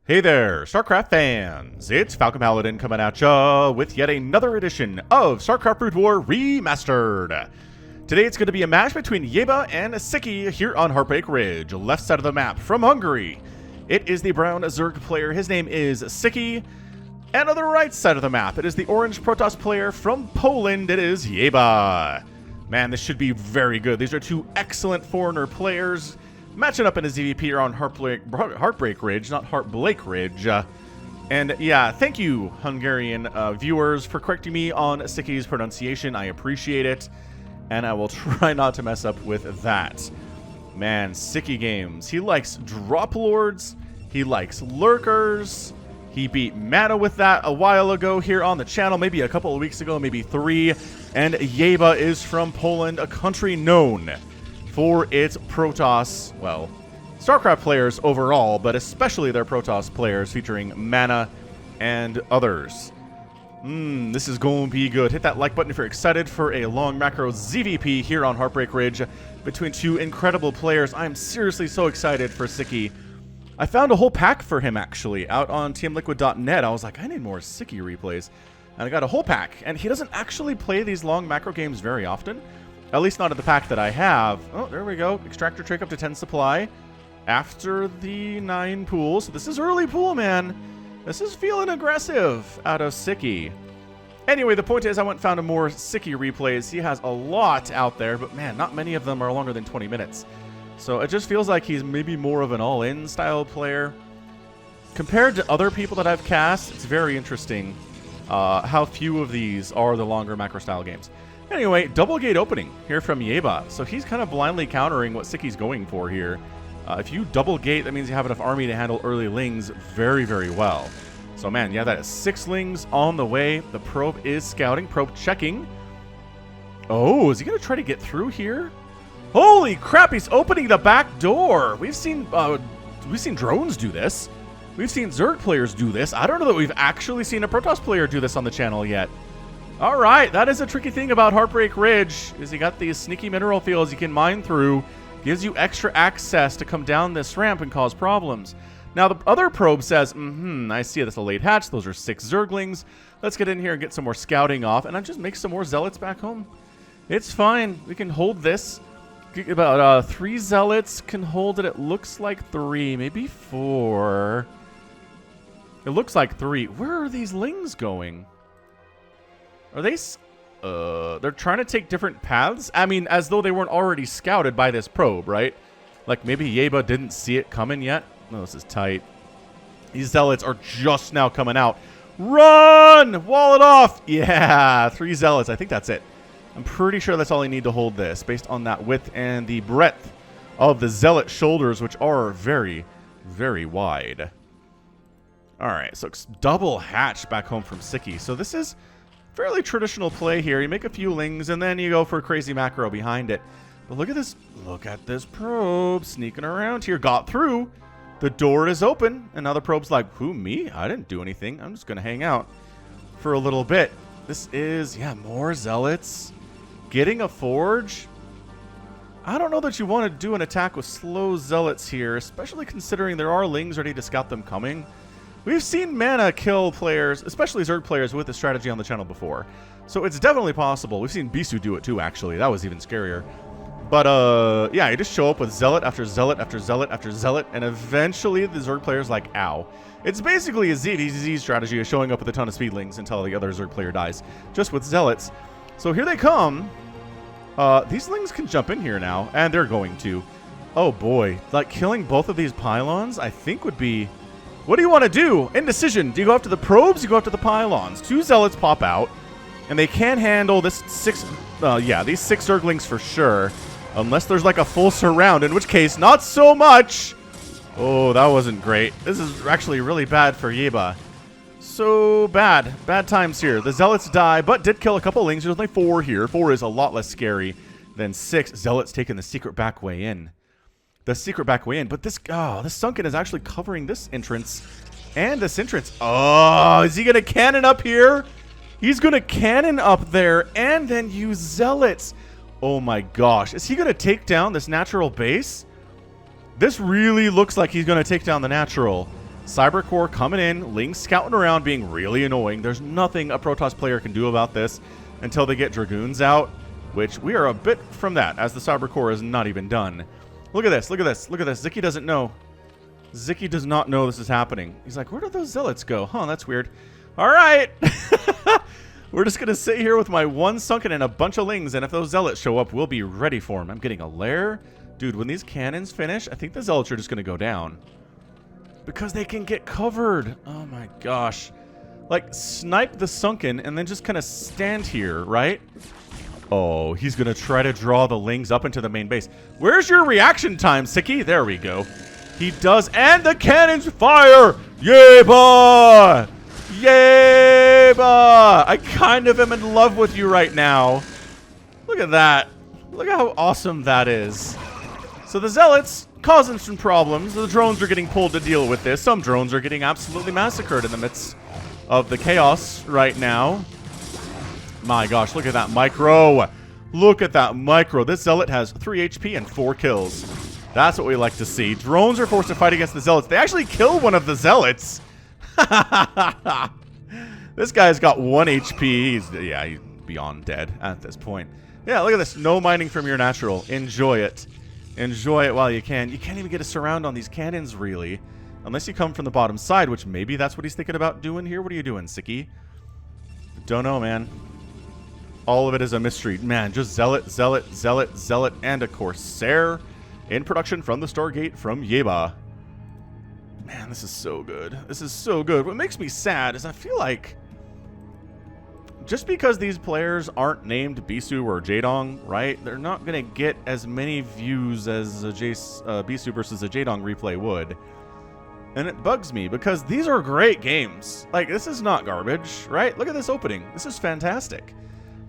Hey there, StarCraft fans! It's Falcon Paladin coming at ya with yet another edition of StarCraft Brood War Remastered. Today it's going to be a match between Yayba and Sziky here on Heartbreak Ridge, left side of the map from Hungary. It is the brown Zerg player, his name is Sziky. And on the right side of the map, it is the orange Protoss player from Poland, it is Yayba. Man, this should be very good. These are two excellent foreigner players. Matching up in a ZVP here on Heartbreak Ridge, not Heartbreak Ridge. And yeah, thank you, Hungarian viewers, for correcting me on Sziky's pronunciation. I appreciate it. And I will try not to mess up with that. Man, Sziky games. He likes Drop Lords. He likes Lurkers. He beat Mana with that a while ago here on the channel. Maybe a couple of weeks ago, maybe 3. And Yayba is from Poland, a country known for its Protoss, well, StarCraft players overall, but especially their Protoss players featuring Mana and others. This is going to be good. Hit that like button if you're excited for a long macro ZVP here on Heartbreak Ridge between two incredible players. I'm seriously so excited for Sziky. I found a whole pack for him, actually, out on teamliquid.net. I was like, I need more Sziky replays. And I got a whole pack. And he doesn't actually play these long macro games very often. At least not in the pack that I have. Oh, there we go. Extractor trick up to 10 supply. After the 9 pool. So this is early pool, man. This is feeling aggressive out of Sziky. Anyway, the point is I went and found more Sziky replays. He has a lot out there, but man, not many of them are longer than 20 minutes. So it just feels like he's maybe more of an all-in style player. Compared to other people that I've cast, it's very interesting how few of these are the longer macro style games. Anyway, double gate opening here from Yayba. So he's kind of blindly countering what Sziky's going for here. If you double gate, that means you have enough army to handle early lings very, very well. So man, yeah, that is 6 lings on the way. The probe is scouting, probe checking. Oh, is he going to try to get through here? Holy crap, he's opening the back door. We've seen drones do this. We've seen Zerg players do this. I don't know that we've actually seen a Protoss player do this on the channel yet. All right, that is a tricky thing about Heartbreak Ridge, is you got these sneaky mineral fields you can mine through. Gives you extra access to come down this ramp and cause problems. Now, the other probe says, I see that's a late hatch. Those are 6 Zerglings. Let's get in here and get some more scouting off, and I'll just make some more Zealots back home. It's fine. We can hold this. About 3 Zealots can hold it. It looks like 3, maybe 4. It looks like 3. Where are these lings going? Are they... they're trying to take different paths? I mean, as though they weren't already scouted by this probe, right? Like, maybe Yayba didn't see it coming yet? No, this is tight. These Zealots are just now coming out. Run! Wall it off! Yeah, 3 Zealots. I think that's it. I'm pretty sure that's all I need to hold this, based on that width and the breadth of the Zealot shoulders, which are very, very wide. Alright, so double hatch back home from Sziky. So this is fairly traditional play here. You make a few lings, and then you go for a crazy macro behind it. But look at this. Look at this probe sneaking around here. Got through. The door is open, and now the probe's like, who, me? I didn't do anything. I'm just going to hang out for a little bit. This is, yeah, more Zealots. Getting a Forge. I don't know that you want to do an attack with slow Zealots here, especially considering there are lings ready to scout them coming. We've seen Mana kill players, especially Zerg players, with this strategy on the channel before. So it's definitely possible. We've seen Bisu do it too, actually. That was even scarier. But, yeah, you just show up with Zealot after Zealot after Zealot after Zealot, and eventually the Zerg player's like, ow. It's basically a ZVZ strategy of showing up with a ton of speedlings until the other Zerg player dies, just with Zealots. So here they come. These lings can jump in here now, and they're going to. Oh, boy. Like, killing both of these pylons, I think would be... What do you want to do? Indecision. Do you go after the probes? You go after the pylons. 2 Zealots pop out, and they can't handle this 6... yeah, these 6 Zerglings for sure. Unless there's like a full surround, in which case, not so much. Oh, that wasn't great. This is actually really bad for Yayba. So bad. Bad times here. The Zealots die, but did kill a couple lings. There's only 4 here. 4 is a lot less scary than 6. Zealots taking the secret back way in. The secret back way in. But this, this Sunken is actually covering this entrance and this entrance. Oh, is he going to cannon up here? He's going to cannon up there and then use Zealots. Oh my gosh. Is he going to take down this natural base? This really looks like he's going to take down the natural. Cybercore coming in, Lings scouting around, being really annoying. There's nothing a Protoss player can do about this until they get Dragoons out, which we are a bit from that, as the Cybercore is not even done. Look at this, look at this, look at this. Sziky doesn't know. Sziky does not know this is happening. He's like, where did those zealots go? Huh, that's weird. All right. We're just going to sit here with my one sunken and a bunch of Lings, and if those zealots show up, we'll be ready for them. I'm getting a lair. Dude, when these cannons finish, I think the zealots are just going to go down. Because they can get covered. Oh my gosh. Like, snipe the sunken and then just kind of stand here, right? Oh, he's going to try to draw the Lings up into the main base. Where's your reaction time, Sziky? There we go. He does, and the cannons fire! Yayba! Yayba! I kind of am in love with you right now. Look at that. Look at how awesome that is. So the zealots causing some problems. The drones are getting pulled to deal with this. Some drones are getting absolutely massacred in the midst of the chaos right now. My gosh, look at that micro. Look at that micro. This zealot has 3 HP and 4 kills. That's what we like to see. Drones are forced to fight against the zealots. They actually kill one of the zealots. This guy's got 1 HP. He's beyond dead at this point. Yeah, look at this. No mining from your natural. Enjoy it. Enjoy it while you can. You can't even get a surround on these cannons, really. Unless you come from the bottom side, which maybe that's what he's thinking about doing here. What are you doing, Sziky? Don't know, man. All of it is a mystery. Man, just Zealot, Zealot, Zealot, Zealot, and a Corsair in production from the Stargate from Yayba. Man, this is so good. This is so good. What makes me sad is I feel like just because these players aren't named Bisu or Jaedong, right, they're not going to get as many views as a Bisu versus a Jaedong replay would. And it bugs me because these are great games. Like, this is not garbage, right? Look at this opening. This is fantastic.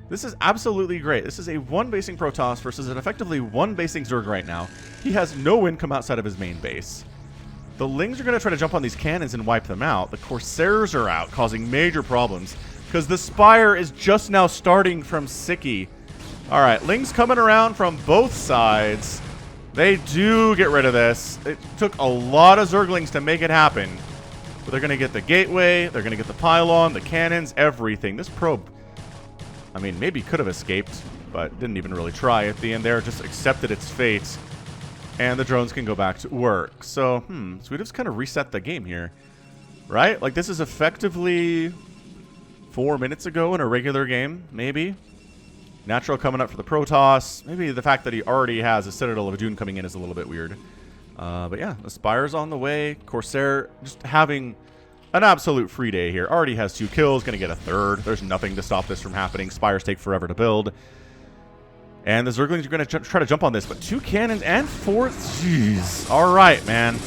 This is absolutely great. This is a 1-basing Protoss versus an effectively 1-basing Zerg right now. He has no income outside of his main base. The Lings are going to try to jump on these cannons and wipe them out. The Corsairs are out, causing major problems. Because the Spire is just now starting from Sziky. Alright, Lings coming around from both sides. They do get rid of this. It took a lot of Zerglings to make it happen. But they're going to get the gateway, they're going to get the pylon, the cannons, everything. This probe, I mean, maybe could have escaped, but didn't even really try at the end there. Just accepted its fate. And the drones can go back to work. So, so we just kind of reset the game here. Right? Like, this is effectively 4 minutes ago in a regular game, maybe. Natural coming up for the Protoss. Maybe the fact that he already has a Citadel of Dune coming in is a little bit weird. But yeah, the Spire's on the way. Corsair just having an absolute free day here. Already has 2 kills, going to get a 3rd. There's nothing to stop this from happening. Spires take forever to build. And the Zerglings are going to try to jump on this, but 2 cannons and 4... Jeez. All right, man.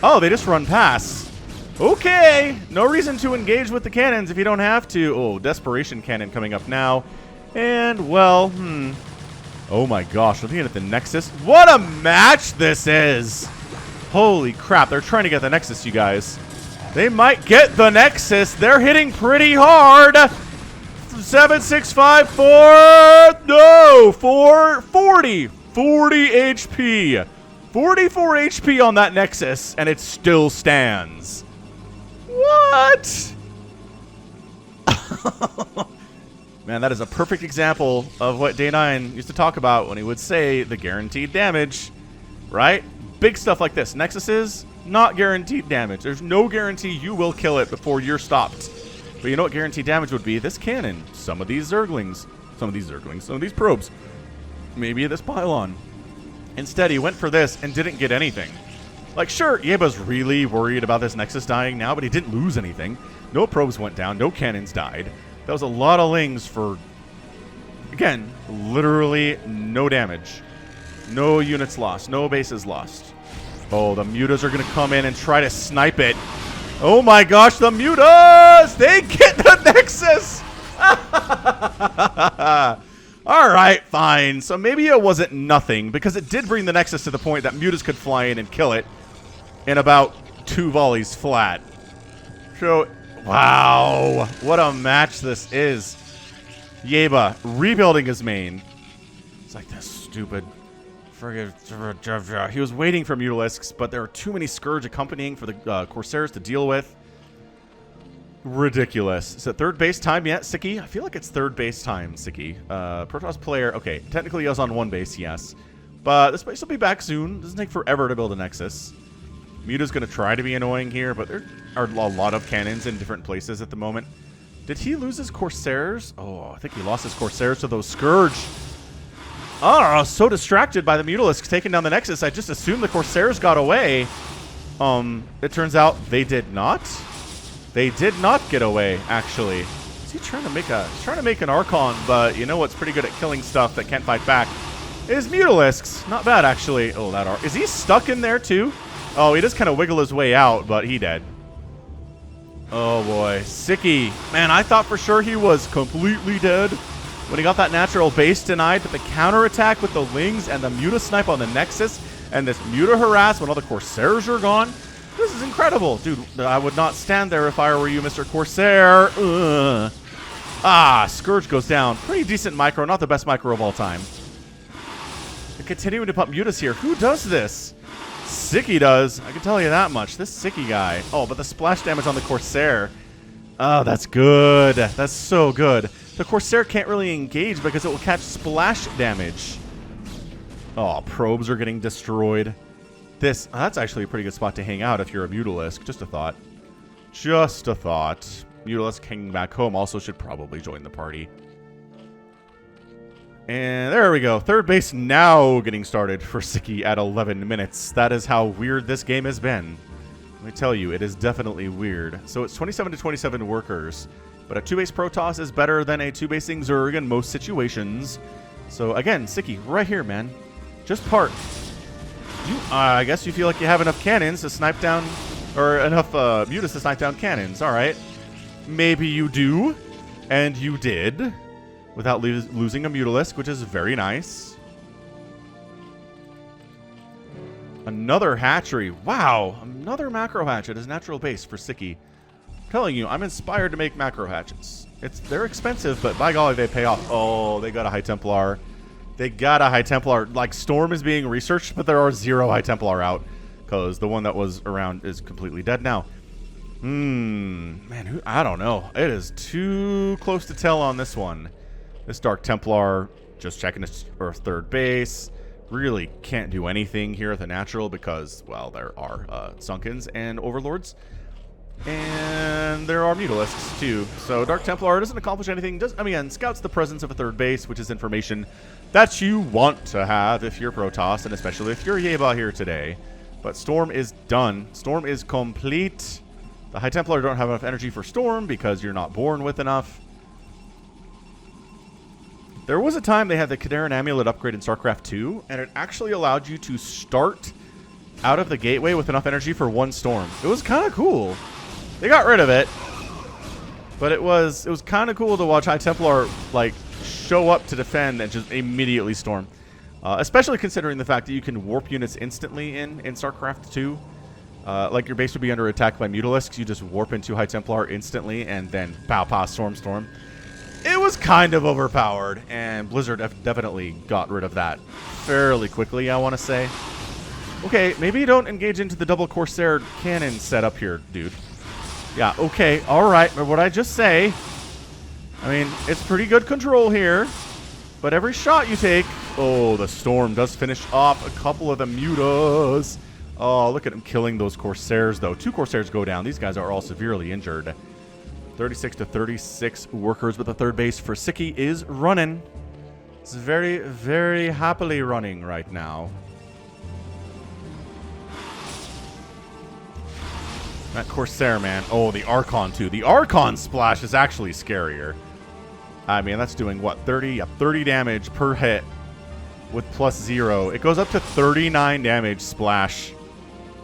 Oh, they just run past. Okay. No reason to engage with the cannons if you don't have to. Oh, Desperation Cannon coming up now. And, well, oh my gosh, looking at the Nexus. What a match this is. Holy crap. They're trying to get the Nexus, you guys. They might get the Nexus. They're hitting pretty hard. 7, 6, 5, 4. No, 4, 40. 40 HP. 44 HP on that Nexus, and it still stands. What? Man, that is a perfect example of what Day 9 used to talk about when he would say the guaranteed damage, right? Big stuff like this. Nexuses, not guaranteed damage. There's no guarantee you will kill it before you're stopped. But you know what guaranteed damage would be? This cannon, some of these Zerglings, some of these probes, maybe this pylon. Instead, he went for this and didn't get anything. Like, sure, Yayba's really worried about this Nexus dying now, but he didn't lose anything. No probes went down, no cannons died. That was a lot of Lings for, again, literally no damage. No units lost, no bases lost. Oh, the Mutas are going to come in and try to snipe it. Oh my gosh, the Mutas! They get the Nexus! Alright, fine. So maybe it wasn't nothing, because it did bring the Nexus to the point that Mutas could fly in and kill it in about 2 volleys flat. So, wow. What a match this is. Yayba rebuilding his main. It's like this stupid He was waiting for Mutalisks, but there are too many Scourge accompanying for the Corsairs to deal with. Ridiculous. Is it third base time yet, Sziky? I feel like it's third base time, Sziky. Protoss player. Okay, technically he was on one base, yes. But this base will be back soon. Doesn't take forever to build a Nexus. Muta's going to try to be annoying here, but there are a lot of cannons in different places at the moment. Did he lose his Corsairs? Oh, I think he lost his Corsairs to those Scourge. Oh, I was so distracted by the Mutalisk taking down the Nexus, I just assumed the Corsairs got away. It turns out they did not. They did not get away, actually. Is he trying to make he's trying to make an Archon, but you know what's pretty good at killing stuff that can't fight back is Mutalisks. Not bad, actually. Oh, is he stuck in there, too? Oh, he does kind of wiggle his way out, but he dead. Oh, boy. Sziky. Man, I thought for sure he was completely dead when he got that natural base denied, but the counterattack with the Lings and the Muta snipe on the Nexus and this Muta harass when all the Corsairs are gone. This is incredible. Dude, I would not stand there if I were you, Mr. Corsair. Ugh. Ah, Scourge goes down. Pretty decent micro. Not the best micro of all time. They're continuing to pump Mutas here. Who does this? Sziky does. I can tell you that much. This Sziky guy. Oh, but the splash damage on the Corsair. Oh, that's good. That's so good. The Corsair can't really engage because it will catch splash damage. Oh, probes are getting destroyed. That's actually a pretty good spot to hang out if you're a Mutalisk. Just a thought. Just a thought. Mutalisk hanging back home also should probably join the party. And there we go. Third base now getting started for Sziky at 11 minutes. That is how weird this game has been. Let me tell you, it is definitely weird. So it's 27 to 27 workers. But a 2-base Protoss is better than a 2-basing Zerg in most situations. So again, Sziky, right here, man. Just park. I guess you feel like you have enough cannons to snipe down, or enough Mutas to snipe down cannons. All right. Maybe you do. And you did. Without losing a Mutalisk, which is very nice. Another hatchery. Wow. Another macro hatch at his natural base for Sziky. I'm telling you, I'm inspired to make macro hatchets. They're expensive, but by golly, they pay off. Oh, they got a High Templar. They got a High Templar. Like, Storm is being researched, but there are 0 High Templar out. Because the one that was around is completely dead now. Man, I don't know. It is too close to tell on this one. This Dark Templar, just checking his third base. Really can't do anything here at the natural because, well, there are Sunkens and Overlords. And there are Mutalisks, too. So Dark Templar doesn't accomplish anything. Again, scouts the presence of a third base, which is information that you want to have if you're Protoss, and especially if you're Yayba here today. But Storm is done. Storm is complete. The High Templar don't have enough energy for Storm because you're not born with enough. There was a time they had the Kadaran Amulet upgrade in StarCraft 2, and it actually allowed you to start out of the gateway with enough energy for 1 Storm. It was kind of cool. They got rid of it, but it was kind of cool to watch High Templar like show up to defend and just immediately storm. Especially considering the fact that you can warp units instantly in StarCraft 2. Like your base would be under attack by Mutalisks, you just warp into High Templar instantly and then pow pow storm. It was kind of overpowered, and Blizzard definitely got rid of that fairly quickly, I want to say. Okay, maybe you don't engage into the double Corsair cannon setup here, dude. Yeah, okay, alright, but what I just say, I mean, it's pretty good control here, but every shot you take, oh, the Storm does finish off a couple of the Mutas. Oh, look at him killing those Corsairs, though. 2 Corsairs go down. These guys are all severely injured. 36 to 36 workers with the third base for Sziky is running. It's very, very happily running right now. That Corsair, man. Oh, the Archon, too. The Archon splash is actually scarier. I mean, that's doing, what, 30 damage per hit with +0. It goes up to 39 damage splash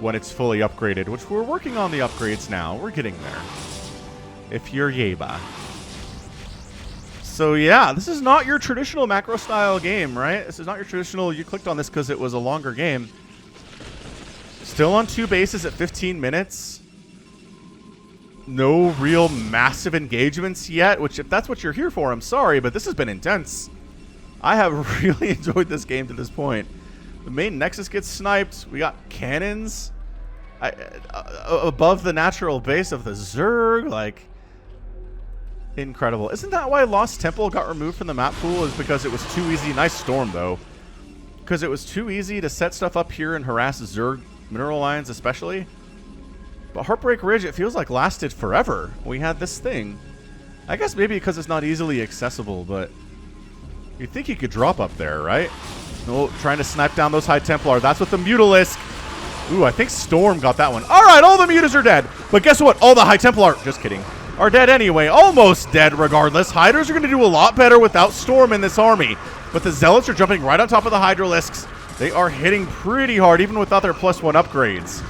when it's fully upgraded, which we're working on the upgrades now. We're getting there. If you're Yayba. So, yeah, this is not your traditional macro-style game, right? This is not your traditional, you clicked on this because it was a longer game. Still on 2 bases at 15 minutes. No real massive engagements yet, which if that's what you're here for, I'm sorry, but this has been intense. I have really enjoyed this game to this point. The main Nexus gets sniped. We got cannons above the natural base of the Zerg. Like, incredible. Isn't that why Lost Temple got removed from the map pool? Is because it was too easy. Nice storm, though. Because it was too easy to set stuff up here and harass Zerg mineral lines, especially. But Heartbreak Ridge, it feels like lasted forever. We had this thing. I guess maybe because it's not easily accessible, but you'd think he could drop up there, right? No, trying to snipe down those High Templar. That's with the Mutalisk. Ooh, I think Storm got that one. All right, all the Mutas are dead. But guess what? All the High Templar, just kidding, are dead anyway. Almost dead regardless. Hydras are going to do a lot better without Storm in this army. But the Zealots are jumping right on top of the Hydralisks. They are hitting pretty hard, even without their +1 upgrades.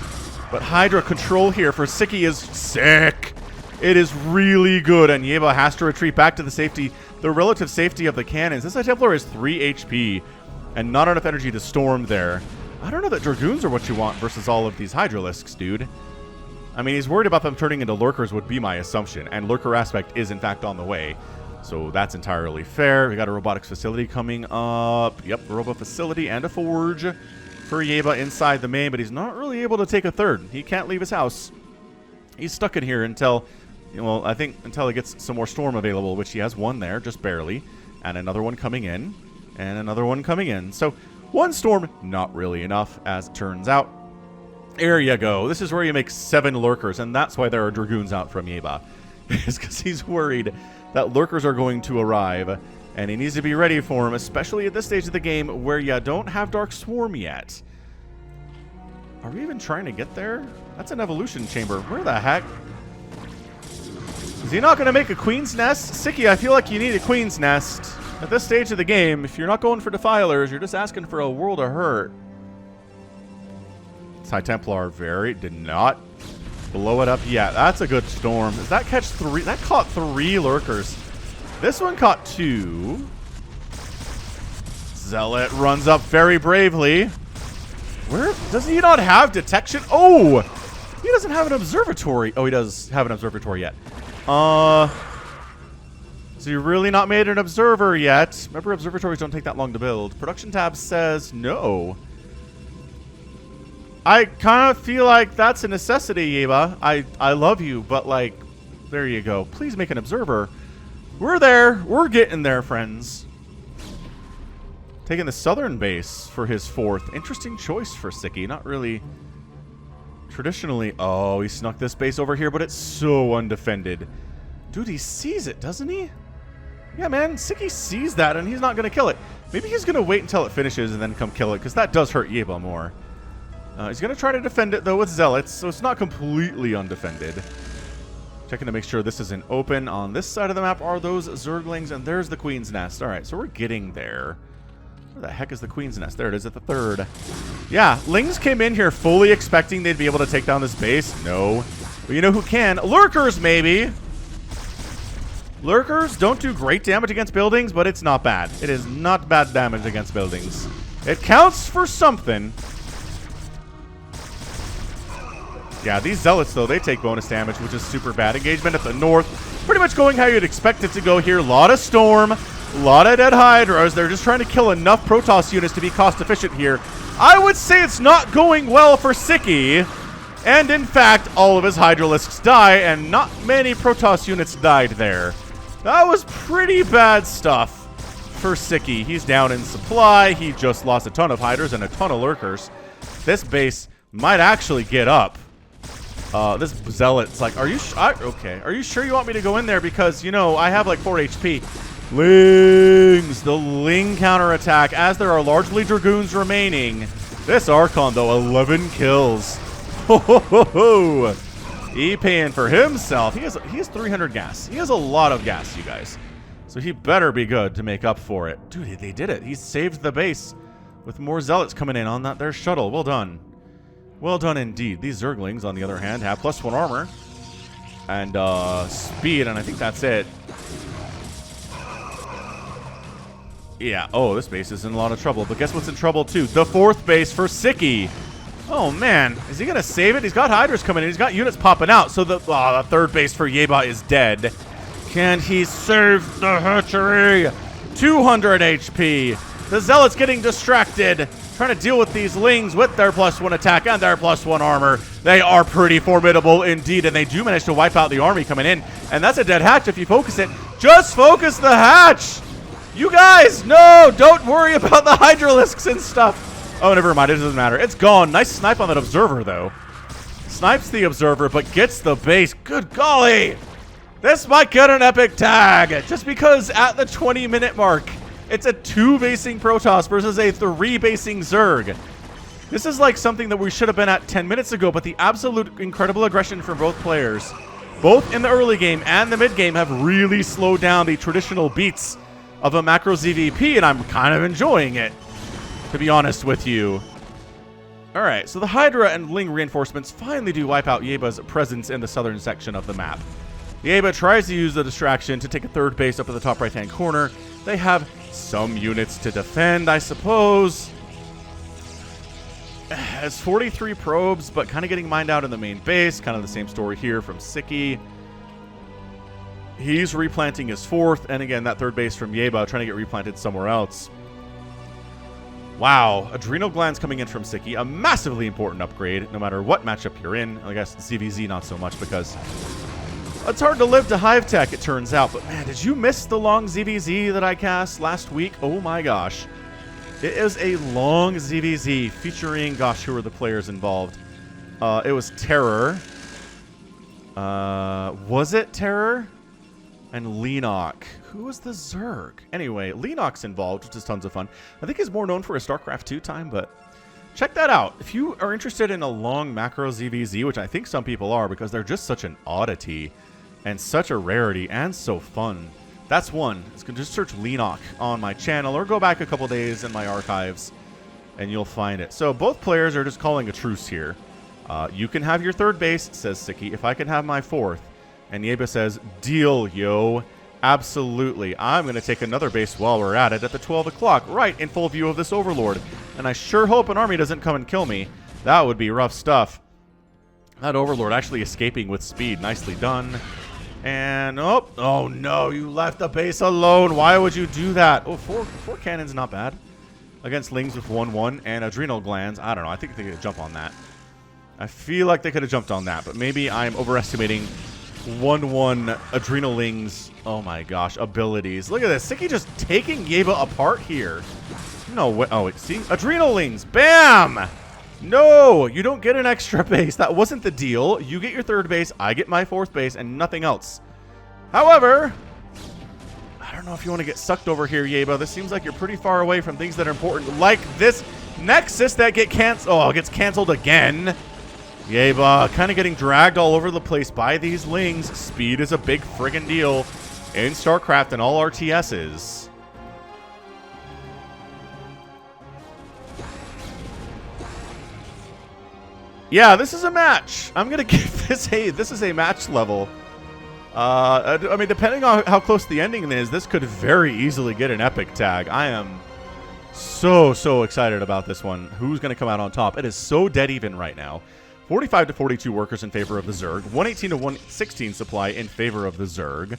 But Hydra control here for Sziky is sick. It is really good, and Yayba has to retreat back to the relative safety of the cannons. This High Templar is 3 HP. And not enough energy to storm there. I don't know that Dragoons are what you want versus all of these Hydralisks, dude. I mean, he's worried about them turning into Lurkers would be my assumption. And Lurker aspect is, in fact, on the way. So that's entirely fair. We got a robotics facility coming up. Yep, a robot facility and a forge for Yayba inside the main. But he's not really able to take a third. He can't leave his house. He's stuck in here until, well, I think until he gets some more storm available, which he has one there, just barely. And another one coming in. And another one coming in. So, one storm, not really enough, as it turns out. There you go. This is where you make 7 Lurkers, and that's why there are Dragoons out from Yayba. It's because he's worried that Lurkers are going to arrive, and he needs to be ready for them, especially at this stage of the game where you don't have Dark Swarm yet. Are we even trying to get there? That's an evolution chamber. Where the heck? Is he not going to make a Queen's Nest? Sziky, I feel like you need a Queen's Nest. At this stage of the game, if you're not going for Defilers, you're just asking for a world of hurt. This High Templar did not blow it up yet. That's a good storm. Does that catch 3? That caught 3 Lurkers. This one caught 2. Zealot runs up very bravely. Where does he not have detection? Oh! He doesn't have an observatory. Oh, he does have an observatory yet. So you're really not made an observer yet. Remember, observatories don't take that long to build. Production tab says no. I kind of feel like that's a necessity, Yayba. I love you, but like, there you go. Please make an observer. We're there. We're getting there, friends. Taking the southern base for his 4th. Interesting choice for Sziky. Not really traditionally. Oh, he snuck this base over here, but it's so undefended. Dude, he sees it, doesn't he? Yeah, man, Sziky sees that, and he's not going to kill it. Maybe he's going to wait until it finishes and then come kill it, because that does hurt Yayba more. He's going to try to defend it, though, with Zealots, so it's not completely undefended. Checking to make sure this isn't open. On this side of the map are those Zerglings, and there's the Queen's Nest. All right, so we're getting there. Where the heck is the Queen's Nest? There it is at the 3rd. Yeah, Lings came in here fully expecting they'd be able to take down this base. No. But you know who can? Lurkers, maybe! Lurkers don't do great damage against buildings, but it's not bad. It is not bad damage against buildings. It counts for something. Yeah, these Zealots, though, they take bonus damage, which is super bad. Engagement at the north. Pretty much going how you'd expect it to go here. A lot of Storm. A lot of dead Hydras. They're just trying to kill enough Protoss units to be cost efficient here. I would say it's not going well for Sziky. And, in fact, all of his Hydralisks die, and not many Protoss units died there. That was pretty bad stuff for Sziky. He's down in supply. He just lost a ton of Hydras and a ton of Lurkers. This base might actually get up. This Zealot's like, are you okay? Are you sure you want me to go in there? Because, you know, I have like 4 HP. Lings! The Ling counterattack, as there are largely Dragoons remaining. This Archon, though, 11 kills. Ho ho ho ho! He paying for himself. He has 300 gas. He has a lot of gas, you guys. So he better be good to make up for it. Dude, they did it. He saved the base with more Zealots coming in on that their shuttle. Well done. Well done indeed. These Zerglings, on the other hand, have +1 armor and speed, and I think that's it. Yeah. Oh, this base is in a lot of trouble. But guess what's in trouble too? The 4th base for Sziky. Oh, man. Is he going to save it? He's got Hydras coming in. He's got units popping out. So the 3rd base for Yayba is dead. Can he save the hatchery? 200 HP. The Zealots getting distracted, trying to deal with these Lings with their +1 attack and their +1 armor. They are pretty formidable indeed, and they do manage to wipe out the army coming in. And that's a dead hatch if you focus it. Just focus the hatch! You guys, no! Don't worry about the Hydralisks and stuff. Oh, never mind. It doesn't matter. It's gone. Nice snipe on that Observer, though. Snipes the Observer, but gets the base. Good golly! This might get an epic tag, just because at the 20-minute mark, it's a 2-basing Protoss versus a 3-basing Zerg. This is like something that we should have been at 10 minutes ago, but the absolute incredible aggression from both players, both in the early game and the mid game, have really slowed down the traditional beats of a macro ZVP, and I'm kind of enjoying it, to be honest with you. Alright, so the Hydra and Ling reinforcements finally do wipe out Yayba's presence in the southern section of the map. Yayba tries to use the distraction to take a 3rd base up in the top right-hand corner. They have some units to defend, I suppose. It's 43 probes, but kind of getting mined out in the main base. Kind of the same story here from Sziky. He's replanting his 4th, and again, that 3rd base from Yayba trying to get replanted somewhere else. Wow, Adrenal Glands coming in from Sziky, a massively important upgrade, no matter what matchup you're in. I guess ZVZ not so much, because it's hard to live to Hive Tech, it turns out. But man, did you miss the long ZVZ that I cast last week? Oh my gosh. It is a long ZVZ featuring, gosh, who were the players involved? It was Terror. Was it Terror? And Lenok. Who was the Zerg? Anyway, Lenok's involved, which is tons of fun. I think he's more known for his StarCraft 2 time, but check that out. If you are interested in a long macro ZVZ, which I think some people are because they're just such an oddity and such a rarity and so fun. That's one. Just search Lenok on my channel or go back a couple days in my archives and you'll find it. So both players are just calling a truce here. You can have your 3rd base, says Sziky. If I can have my 4th. And Yayba says, deal, yo. Absolutely. I'm going to take another base while we're at it at the 12 o'clock, right in full view of this Overlord. And I sure hope an army doesn't come and kill me. That would be rough stuff. That Overlord actually escaping with speed. Nicely done. And, oh no, you left the base alone. Why would you do that? Oh, four cannons, not bad. Against Lings with 1-1 and Adrenal Glands. I don't know. I think they could jump on that. I feel like they could have jumped on that, but maybe I'm overestimating 1-1 Adrenal Lings, oh my gosh, abilities. Look at this. Sziky just taking Yayba apart here. No way. Oh, wait, see? Adrenal Lings. Bam! No, you don't get an extra base. That wasn't the deal. You get your 3rd base, I get my 4th base, and nothing else. However, I don't know if you want to get sucked over here, Yayba. This seems like you're pretty far away from things that are important, like this Nexus that gets canceled again. Yayba kind of getting dragged all over the place by these Lings. Speed is a big friggin' deal in StarCraft and all RTSs. Yeah, this is a match. I'm going to give this this is a match level. I mean, depending on how close the ending is, this could very easily get an epic tag. I am so excited about this one. Who's going to come out on top? It is so dead even right now. 45 to 42 workers in favor of the Zerg. 118 to 116 supply in favor of the Zerg.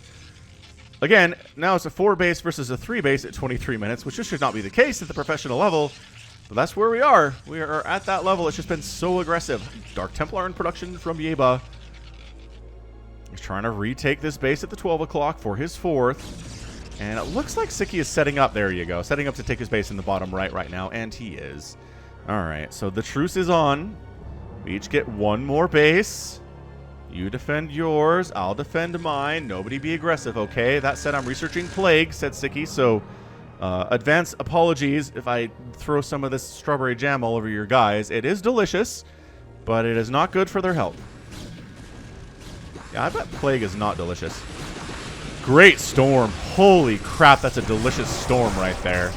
Again, now it's a 4 base versus a 3 base at 23 minutes, which just should not be the case at the professional level. But that's where we are. We are at that level. It's just been so aggressive. Dark Templar in production from Yayba. He's trying to retake this base at the 12 o'clock for his 4th. And it looks like Sziky is setting up. There you go. Setting up to take his base in the bottom right now. And he is. Alright, so the truce is on. We each get 1 more base. You defend yours. I'll defend mine. Nobody be aggressive, okay? That said, I'm researching Plague, said Sziky. So, advance apologies if I throw some of this strawberry jam all over your guys. It is delicious, but it is not good for their health. Yeah, I bet Plague is not delicious. Great Storm. Holy crap, that's a delicious Storm right there.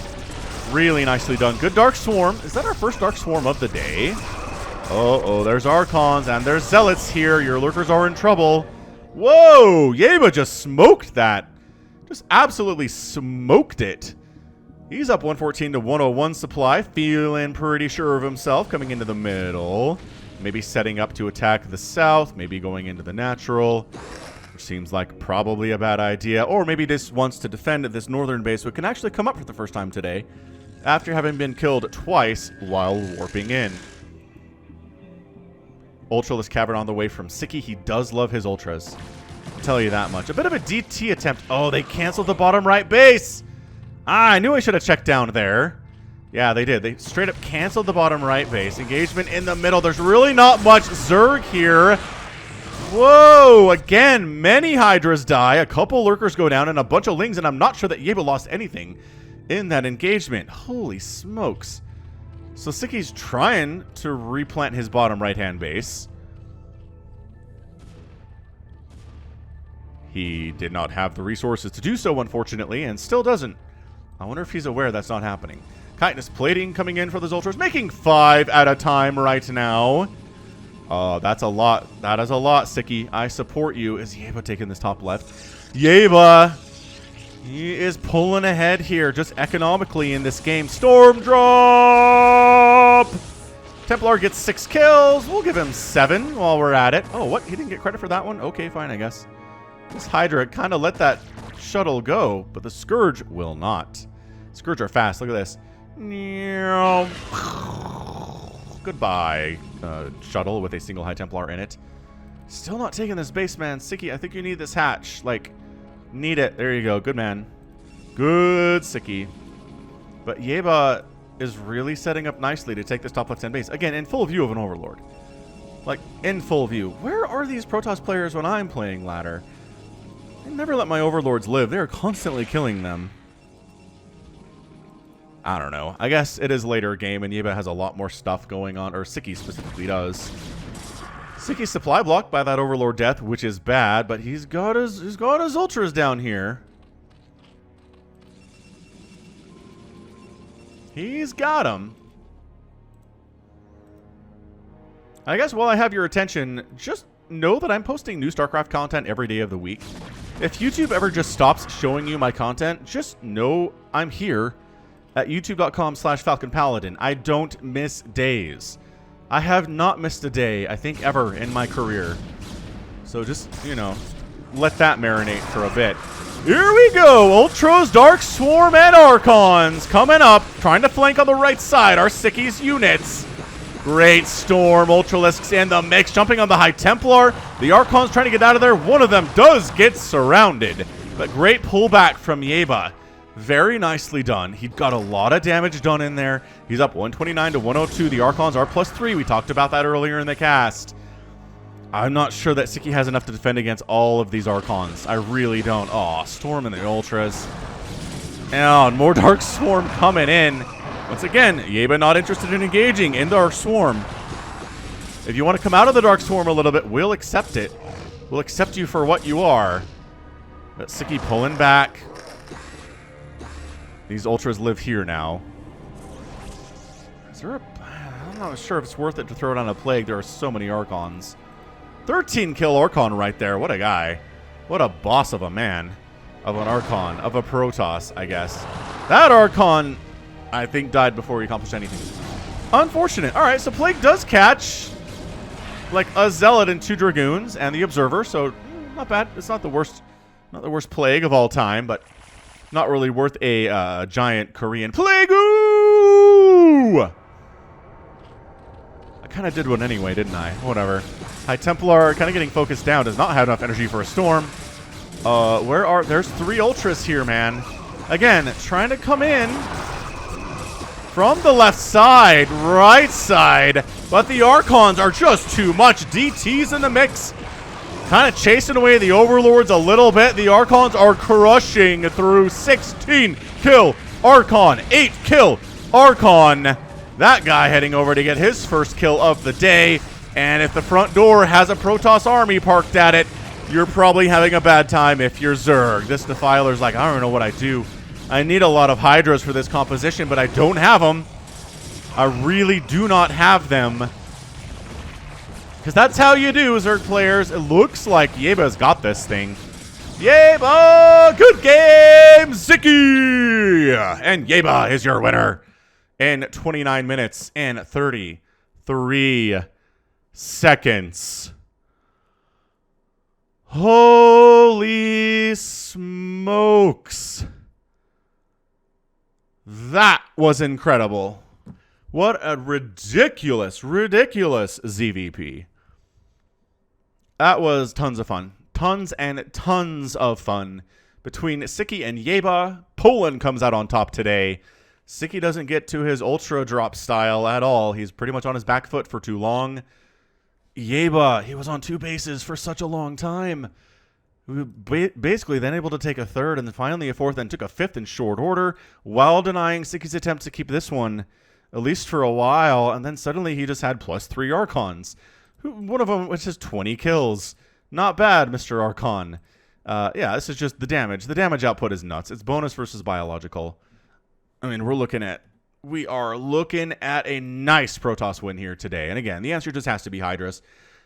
Really nicely done. Good Dark Swarm. Is that our first Dark Swarm of the day? Oh, there's Archons, and there's Zealots here. Your Lurkers are in trouble. Whoa! Yayba just smoked that. Just absolutely smoked it. He's up 114 to 101 supply. Feeling pretty sure of himself coming into the middle. Maybe setting up to attack the south. Maybe going into the natural. Which seems like probably a bad idea. Or maybe this wants to defend this northern base, which can actually come up for the first time today. after having been killed twice while warping in. Ultralisk Cavern on the way from Sziky. He does love his Ultras. I'll tell you that much. A bit of a DT attempt. Oh, they canceled the bottom right base. Ah, I knew I should have checked down there. Yeah, they did. They straight up canceled the bottom right base. Engagement in the middle. There's really not much Zerg here. Whoa! Again, many Hydras die. A couple Lurkers go down and a bunch of Lings, and I'm not sure that Yayba lost anything in that engagement. Holy smokes. So Sziky's trying to replant his bottom right-hand base. He did not have the resources to do so, unfortunately, and still doesn't. I wonder if he's aware that's not happening. Chitinous Plating coming in for those Ultras, making 5 at a time right now. That's a lot. That is a lot, Sziky. I support you. Is Yayba taking this top left? Yayba! He is pulling ahead here, just economically in this game. Storm drop! Templar gets 6 kills. We'll give him 7 while we're at it. Oh, what? He didn't get credit for that one? Okay, fine, I guess. This Hydra kind of let that shuttle go, but the Scourge will not. Scourge are fast. Look at this. Goodbye, shuttle with a single High Templar in it. Still not taking this base, man. Sziky, I think you need this hatch. Like, need it. There you go. Good man. Good, Sziky. But Yayba is really setting up nicely to take this top left-hand base. Again, in full view of an Overlord. Like, in full view. Where are these Protoss players when I'm playing ladder? I never let my Overlords live. They're constantly killing them. I don't know. I guess it is later game and Yayba has a lot more stuff going on. Or Sziky specifically does. Sziky's supply blocked by that Overlord death, which is bad, but he's got his Ultras down here. He's got them. I guess while I have your attention, just know that I'm posting new StarCraft content every day of the week. If YouTube ever just stops showing you my content, just know I'm here at youtube.com/Falcon Paladin. I don't miss days. I have not missed a day, I think, ever in my career. So just, you know, let that marinate for a bit. Here we go! Ultras, Dark Swarm, and Archons coming up, trying to flank on the right side. Our Sziky's units. Great Storm, Ultralisks in the mix, jumping on the High Templar. The Archons trying to get out of there. One of them does get surrounded. But great pullback from Yayba. Very nicely done. He got a lot of damage done in there. He's up 129 to 102. The Archons are +3. We talked about that earlier in the cast. I'm not sure that Sziky has enough to defend against all of these Archons. I really don't. Aw, Storm and the Ultras. And more Dark Swarm coming in. Once again, Yayba not interested in engaging in Dark Swarm. If you want to come out of the Dark Swarm a little bit, we'll accept it. We'll accept you for what you are. But Sziky pulling back. These Ultras live here now. Is there a... I'm not sure if it's worth it to throw it on a Plague. There are so many Archons. 13 kill Archon right there. What a guy. What a boss of a man. Of an Archon. Of a Protoss, I guess. That Archon, I think, died before he accomplished anything. Unfortunate. Alright, so Plague does catch like a Zealot and 2 Dragoons and the Observer, so not bad. It's not the worst Plague of all time, but not really worth a giant Korean Plague-oo! I kind of did one anyway, didn't I? Whatever. High Templar kind of getting focused down. Does not have enough energy for a Storm. There's 3 Ultras here, man. Again, trying to come in from the left side, right side. But the Archons are just too much. DT's in the mix. Kind of chasing away the Overlords a little bit. The Archons are crushing through. 16 kill Archon. 8 kill Archon. That guy heading over to get his first kill of the day. And if the front door has a Protoss army parked at it, you're probably having a bad time if you're Zerg. This Defiler's like, I don't know what I do. I need a lot of Hydras for this composition, but I don't have them. I really do not have them. Because that's how you do, Zerg players. It looks like Yayba's got this thing. Yayba! Good game, Sziky! And Yayba is your winner in 29 minutes and 33 seconds. Holy smokes. That was incredible. What a ridiculous ZVP. That was tons of fun. Tons and tons of fun. Between Sziky and Yayba, Poland comes out on top today. Sziky doesn't get to his ultra drop style at all. He's pretty much on his back foot for too long. Yayba, he was on 2 bases for such a long time. Basically then able to take a 3rd and then finally a 4th and took a 5th in short order while denying Sziky's attempt to keep this one at least for a while. And then suddenly he just had +3 Archons. One of them was just 20 kills. Not bad, Mr. Archon. Yeah, this is just the damage. The damage output is nuts. It's bonus versus biological. I mean, we are looking at a nice Protoss win here today. And again, the answer just has to be Hydras.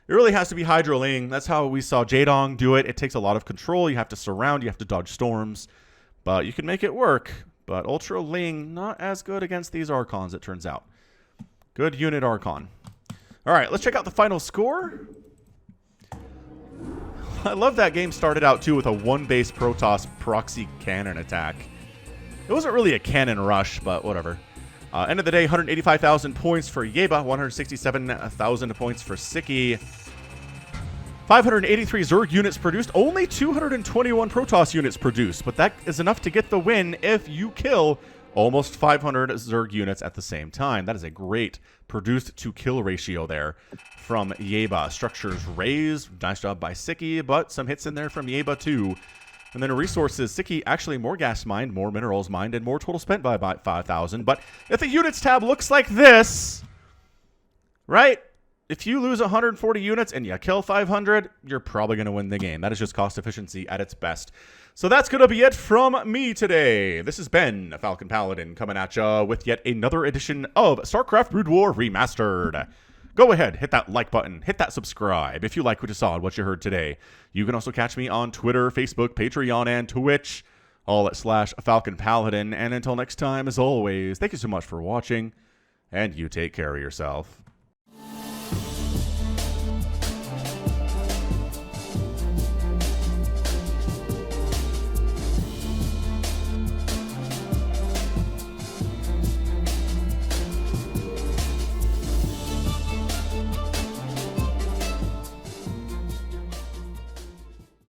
It really has to be Hydroling. That's how we saw Jaedong do it. It takes a lot of control. You have to surround. You have to dodge storms. But you can make it work. But Ultra Ling, not as good against these Archons, it turns out. Good unit Archon. All right, let's check out the final score. I love that game started out, too, with a 1-base Protoss proxy cannon attack. It wasn't really a cannon rush, but whatever. End of the day, 185,000 points for Yayba, 167,000 points for Sziky. 583 Zerg units produced, only 221 Protoss units produced, but that is enough to get the win if you kill almost 500 Zerg units at the same time. That is a great produced to kill ratio there from Yayba. Structures raised, nice job by Sziky, but some hits in there from Yayba too. And then resources, Sziky actually more gas mined, more minerals mined, and more total spent by about 5,000. But if the units tab looks like this, right? If you lose 140 units and you kill 500, you're probably going to win the game. That is just cost efficiency at its best. So that's going to be it from me today. This has been Falcon Paladin coming at ya with yet another edition of StarCraft Brood War Remastered. Go ahead, hit that like button, hit that subscribe if you like what you saw and what you heard today. You can also catch me on Twitter, Facebook, Patreon, and Twitch, all at /Falcon Paladin. And until next time, as always, thank you so much for watching, and you take care of yourself.